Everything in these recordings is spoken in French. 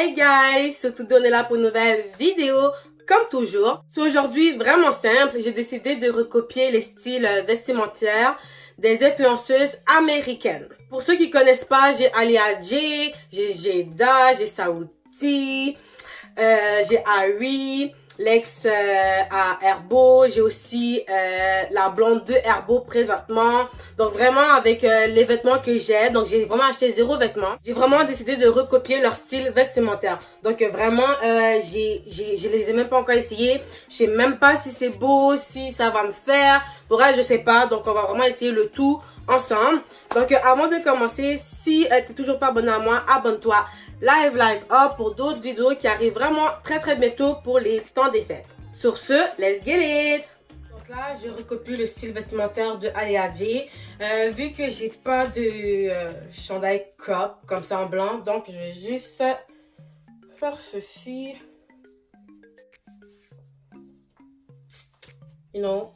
Hey guys, surtout on est là pour une nouvelle vidéo, comme toujours. C'est aujourd'hui vraiment simple, j'ai décidé de recopier les styles vestimentaires des influenceuses américaines. Pour ceux qui connaissent pas, j'ai Alia J, j'ai Jada, j'ai Saouti, j'ai Harry, l'ex à Herbo, j'ai aussi la blonde de Herbo présentement. Donc vraiment avec les vêtements que j'ai, donc j'ai vraiment acheté 0 vêtements. J'ai vraiment décidé de recopier leur style vestimentaire. Donc vraiment je les ai même pas encore essayés. Je sais même pas si c'est beau, si ça va me faire. Pour elle, je sais pas. Donc on va vraiment essayer le tout ensemble. Donc avant de commencer, si t'es toujours pas abonné à moi, abonne-toi. Live up pour d'autres vidéos qui arrivent vraiment très bientôt pour les temps des fêtes. Sur ce, let's get it! Donc là, je recopie le style vestimentaire de Alia J. Vu que j'ai pas de chandail crop comme ça en blanc, donc je vais juste faire ceci. You know.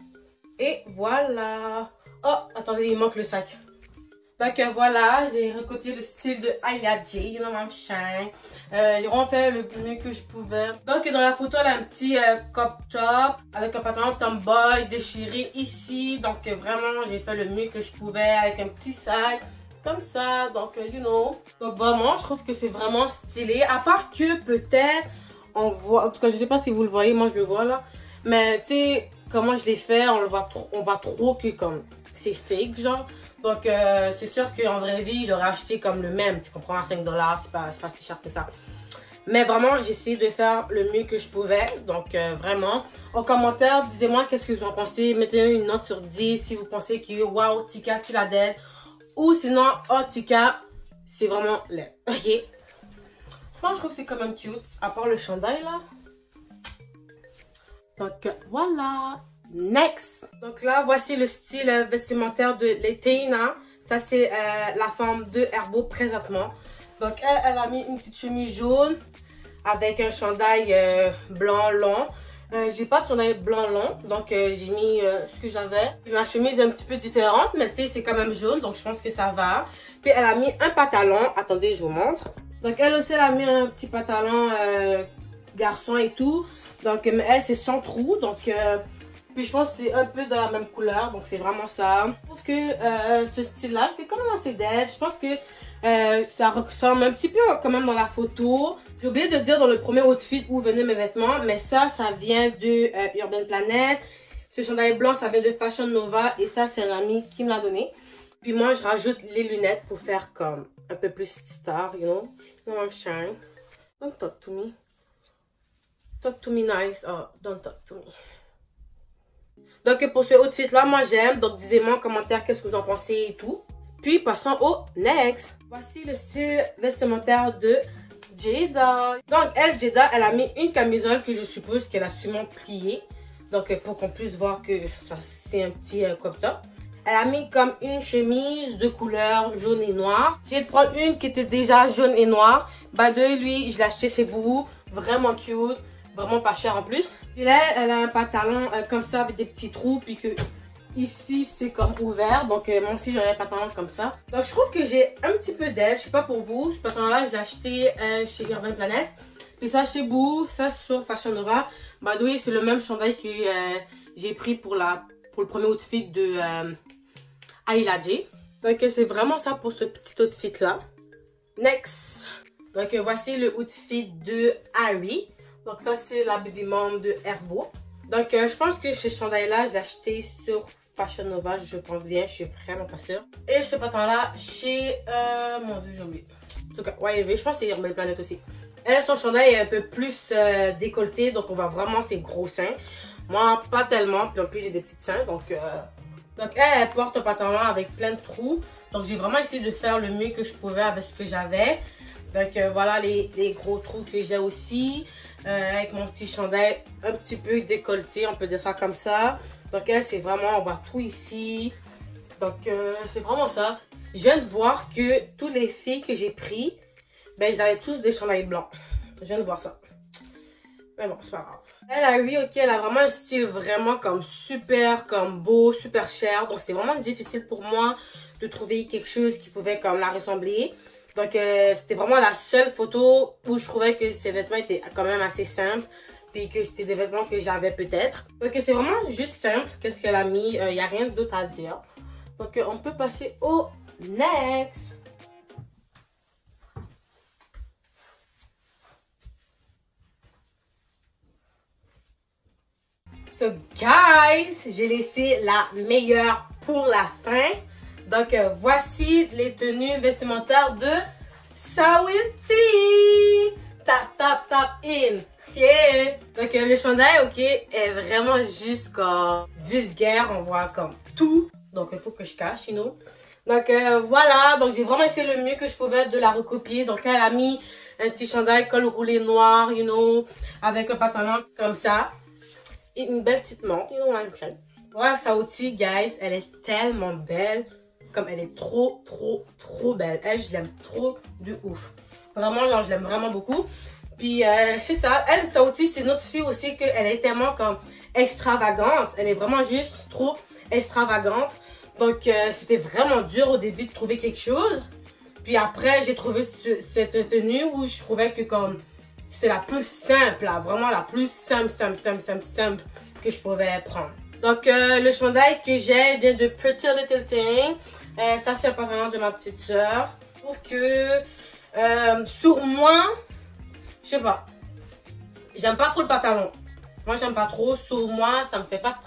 Et voilà. Oh, attendez, il manque le sac. Donc voilà, j'ai recopié le style de Alia J, you know my shine. J'ai vraiment fait le mieux que je pouvais. Donc dans la photo, elle a un petit crop top avec un pantalon tomboy déchiré ici. Donc vraiment, j'ai fait le mieux que je pouvais avec un petit sac comme ça. Donc you know. Donc vraiment, je trouve que c'est vraiment stylé. À part que peut-être on voit, en tout cas je sais pas si vous le voyez, moi je le vois là. Mais tu sais, comment je l'ai fait, on voit trop que comme c'est fake genre. Donc, c'est sûr qu'en vraie vie, j'aurais acheté comme le même. Tu comprends, à 5$, c'est pas si cher que ça. Mais vraiment, j'ai essayé de faire le mieux que je pouvais. Donc, vraiment, en commentaire, disez-moi qu'est-ce que vous en pensez. Mettez une note sur 10 si vous pensez que, waouh, Tika, tu la dead. Ou sinon, oh, Tika, c'est vraiment laid. Ok. Moi, je trouve que c'est quand même cute. À part le chandail, là. Donc, voilà. Next! Donc là, voici le style vestimentaire de Leteina. Ça, c'est la femme de Herbo présentement. Donc, elle a mis une petite chemise jaune avec un chandail blanc long. J'ai pas de chandail blanc long, donc j'ai mis ce que j'avais. Ma chemise est un petit peu différente, mais tu sais, c'est quand même jaune, donc je pense que ça va. Puis, elle a mis un pantalon. Attendez, je vous montre. Donc, elle aussi, elle a mis un petit pantalon garçon et tout. Donc, mais elle, c'est sans trou, donc... puis je pense que c'est un peu de la même couleur, donc c'est vraiment ça. Je trouve que ce style-là, c'est quand même assez dead. Je pense que ça ressemble un petit peu quand même dans la photo. J'ai oublié de dire dans le premier outfit où venaient mes vêtements, mais ça vient de Urban Planet. Ce chandail blanc, ça vient de Fashion Nova et ça, c'est un ami qui me l'a donné. Puis moi, je rajoute les lunettes pour faire comme un peu plus star, you know. You know I'm shine. Don't talk to me. Talk to me nice. Oh, don't talk to me. Donc pour ce outfit là, moi j'aime. Donc dites-moi en commentaire qu'est-ce que vous en pensez et tout. Puis passons au next. Voici le style vestimentaire de Jada. Donc elle, Jada, elle a mis une camisole que je suppose qu'elle a sûrement pliée. Donc pour qu'on puisse voir que ça c'est un petit crop top. Elle a mis comme une chemise de couleur jaune et noire. J'ai de prendre une qui était déjà jaune et noire. Bah de lui, je l'ai acheté chez Bouhou. Vraiment cute. Vraiment pas cher en plus. Puis là, elle a un pantalon comme ça avec des petits trous. Puis que ici, c'est comme ouvert. Donc moi aussi, j'aurais un pantalon comme ça. Donc je trouve que j'ai un petit peu d'aide. Je sais pas pour vous. Ce pantalon-là, je l'ai acheté chez Urban Planet. Puis ça chez Boo. Ça sur Fashion Nova. Bah oui, c'est le même chandail que j'ai pris pour le premier outfit de Alia J. Donc c'est vraiment ça pour ce petit outfit-là. Next. Donc voici le outfit de Harry. Donc ça, c'est la baby mom de Herbo. Donc je pense que ce chandail-là, je l'ai acheté sur Fashion Nova, je pense bien, je suis vraiment pas sûre. Et ce pantalon-là, chez... mon dieu, j'ai oublié. En tout cas, ouais, je pense que c'est Urban Planet aussi. Elle, son chandail est un peu plus décolleté, donc on voit vraiment ses gros seins. Moi, pas tellement, puis en plus j'ai des petits seins, donc elle porte un pantalon avec plein de trous. Donc j'ai vraiment essayé de faire le mieux que je pouvais avec ce que j'avais. Donc voilà les gros trous que j'ai aussi. Avec mon petit chandail un petit peu décolleté, on peut dire ça comme ça. Donc elle, c'est vraiment, on voit tout ici. Donc c'est vraiment ça. Je viens de voir que toutes les filles que j'ai pris, ben ils avaient tous des chandails blancs. Je viens de voir ça. Mais bon, c'est pas grave. Elle, oui, ok, elle a vraiment un style vraiment comme super, comme beau, super cher. Donc c'est vraiment difficile pour moi de trouver quelque chose qui pouvait comme la ressembler. Donc, c'était vraiment la seule photo où je trouvais que ces vêtements étaient quand même assez simples. Puis que c'était des vêtements que j'avais peut-être. Donc, c'est vraiment juste simple. Qu'est-ce qu'elle a mis? Il n'y a rien d'autre à dire. Donc, on peut passer au next. So, guys, j'ai laissé la meilleure pour la fin. Donc, voici les tenues vestimentaires de Saweetie. Tap, tap, tap in. Yeah. Donc, le chandail, ok, est vraiment juste comme vulgaire. On voit comme tout. Donc, il faut que je cache, you know. Donc, voilà. Donc, j'ai vraiment essayé le mieux que je pouvais de la recopier. Donc, elle a mis un petit chandail col roulé noir, you know, avec un pantalon comme ça. Et une belle petite montre, you know, I'm trying. Voilà, Saweetie, guys, elle est tellement belle. Comme elle est trop, trop, trop belle. Elle, je l'aime trop de ouf. Vraiment, genre, je l'aime vraiment beaucoup. Puis, c'est ça. Elle, Saweetie, c'est une autre fille aussi qu'elle est tellement comme extravagante. Elle est vraiment juste trop extravagante. Donc, c'était vraiment dur au début de trouver quelque chose. Puis après, j'ai trouvé cette tenue où je trouvais que comme c'est la plus simple, là. Vraiment la plus simple que je pouvais prendre. Donc, le chandail que j'ai vient de Pretty Little Thing. Ça, c'est un pantalon de ma petite soeur. Je trouve que sur moi, je sais pas. J'aime pas trop le pantalon. Moi, j'aime pas trop. Sur moi, ça me fait pas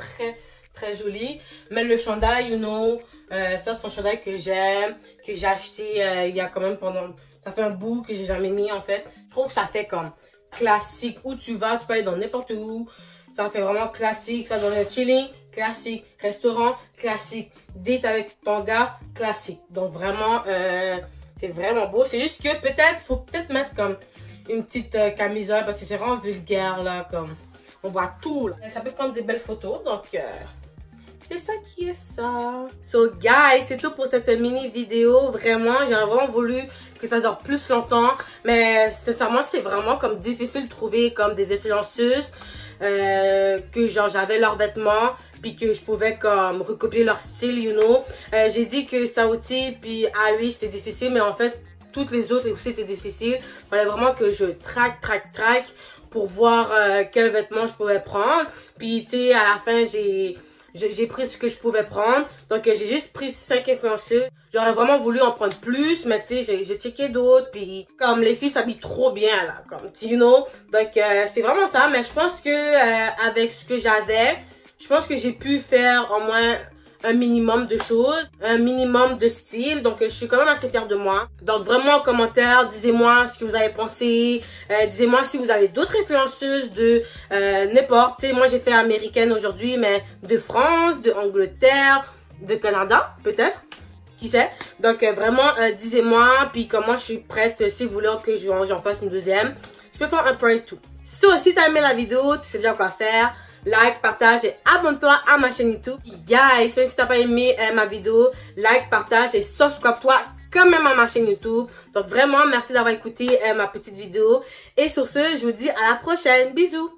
très joli. Mais le chandail, you know, ça, c'est un chandail que j'aime, que j'ai acheté il y a quand même pendant... Ça fait un bout que j'ai jamais mis, en fait. Je trouve que ça fait comme classique. Où tu vas, tu peux aller dans n'importe où. Ça fait vraiment classique. Ça donne un chilling, classique. Restaurant, classique. Date avec ton gars, classique. Donc, vraiment, c'est vraiment beau. C'est juste que peut-être, faut peut-être mettre comme une petite camisole parce que c'est vraiment vulgaire, là, comme... On voit tout, là. Ça peut prendre des belles photos, donc... c'est ça qui est ça. So guys, c'est tout pour cette mini vidéo. Vraiment, j'aurais vraiment voulu que ça dure plus longtemps. Mais sincèrement, c'est vraiment comme difficile de trouver comme des influenceuses. Que genre j'avais leurs vêtements. Puis que je pouvais comme recopier leur style, you know. J'ai dit que Saweetie puis Harry c'était difficile. Mais en fait, toutes les autres aussi étaient difficiles. Il fallait vraiment que je traque pour voir quel vêtement je pouvais prendre. Puis tu sais, à la fin, j'ai pris ce que je pouvais prendre. Donc, j'ai juste pris 5 influenceuses. J'aurais vraiment voulu en prendre plus. Mais tu sais, j'ai checké d'autres. Puis, comme les filles s'habillent trop bien, là. Comme, you know. Donc, c'est vraiment ça. Mais je pense que avec ce que j'avais, je pense que j'ai pu faire au moins un minimum de choses. Un minimum de style. Donc, je suis quand même assez fière de moi. Donc, vraiment en commentaire, disez-moi ce que vous avez pensé. Disez-moi si vous avez d'autres influenceuses de n'importe. Tu sais, moi, j'ai fait américaine aujourd'hui, mais de France, de Angleterre, de Canada, peut-être. Qui sait? Donc, vraiment, disez-moi. Puis, comment je suis prête, si vous voulez que j'en fasse une deuxième. Je peux faire un part 2. Si t'as aimé la vidéo, tu sais déjà quoi faire. Like, partage et abonne-toi à ma chaîne YouTube. Guys, même si t'as pas aimé ma vidéo, like, partage et subscribe-toi quand même à ma chaîne YouTube. Donc vraiment, merci d'avoir écouté ma petite vidéo. Et sur ce, je vous dis à la prochaine. Bisous!